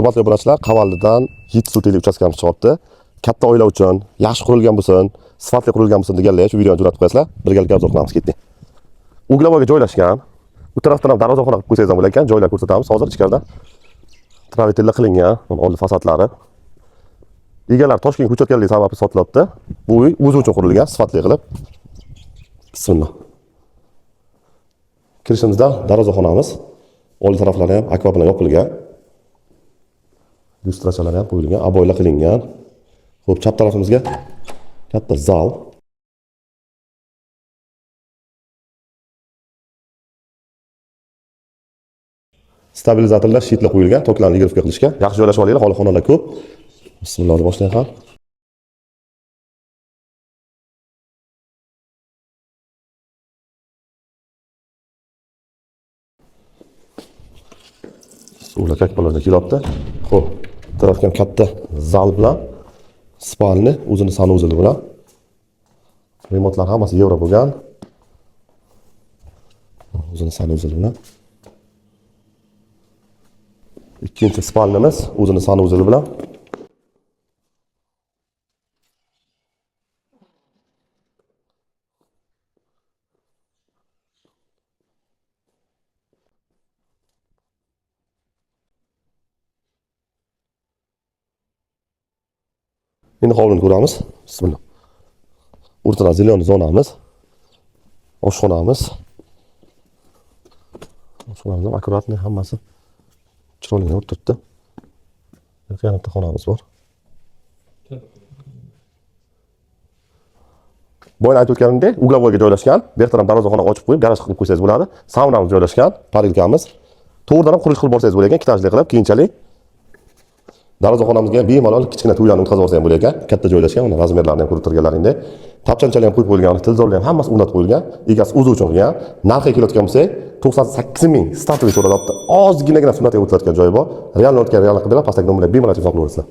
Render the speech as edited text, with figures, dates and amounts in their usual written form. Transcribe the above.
Hurmatli obunachilar, Qavaldidan 7 soteli uchastkamiz chiqyapti. Katta oila uchun, yaxshi qurilgan bo'lsin, sifatli qurilgan bo'lsin deganlar shu videoni jo'natib qo'yasizlar. Birgalikda obzor qilamiz, ketdik. Uglovoga joylashgan. Bu tarafdan ham darvozaxona qilib qo'ysangiz ham bo'lar ekan, joylar ko'rsatamiz. Hozir ichkarida travetellar qilingan, old fasadlari. Egalar Toshkent ko'chatganligi sababli sotilyapti. Bu uy o'zi uchun qurilgan, sifatli qilib. Bismillah. Kirishimizda darvozaxonamiz, old taraflari ham akva bilan yopilgan. Lyustrachalar ham qo'yilgan, aboylar qilingan. Xo'p, chap tarafimizga katta zal. Stabilizatorlar, shitlar qo'yilgan, toklarni igrovka qilishga. Yaxshi joylashib olinglar, holi xonalar ko'p. Bismillah deb boshlaylik ham. Suvlar kakpalarda kelyapti. Xo'p, tarafga ham katta zal bilan spalni o'zini sanuzeli bilan. Remotlar hammasi yevro bo'lgan. O'zini sanuzeli bilan. Ikkinchi spalnimiz o'zini sanuzeli bilan. Endi hovlini ko'ramiz. Bismillah. O'rtada zeleniy zonamiz. Oshxonamiz. Oshxonamiz ham akkuratni hammasi chiroyli o'tiribdi. Yana bitta xonamiz bor. Boya aytib o'tganimdek, uglovoga joylashgan. Bu yerdan ham darvozaxona ochib qo'yib, garaj qilib qo'ysangiz bo'ladi. Saunamiz joylashgan, parilkamiz. To'g'ridan ham qurilish qilib borsangiz bo'lar ekan, ikkitajli qilib, keyinchalik darvozaxonamizga bemalol kichkina to'ylarni o'tkazib olsangiz bo'lar ekan. Katta joylashgan, mana razmerlarini ham ko'rib turganlaringdek. Tapchanchalar ham qo'yib qo'yilgan, tilzorlar ham hammasi o'rnatib qo'yilgan. Egasi o'zi uchun qilgan. Narxiga kelayotgan bo'lsak, 98 ming startli so'ralabdi. Ozginagina sunnatga o'tayotgan joyi bor. Realni o'tgan, realni qilib, pastdagi nomerlarga bemalol telefon qilaverasizlar.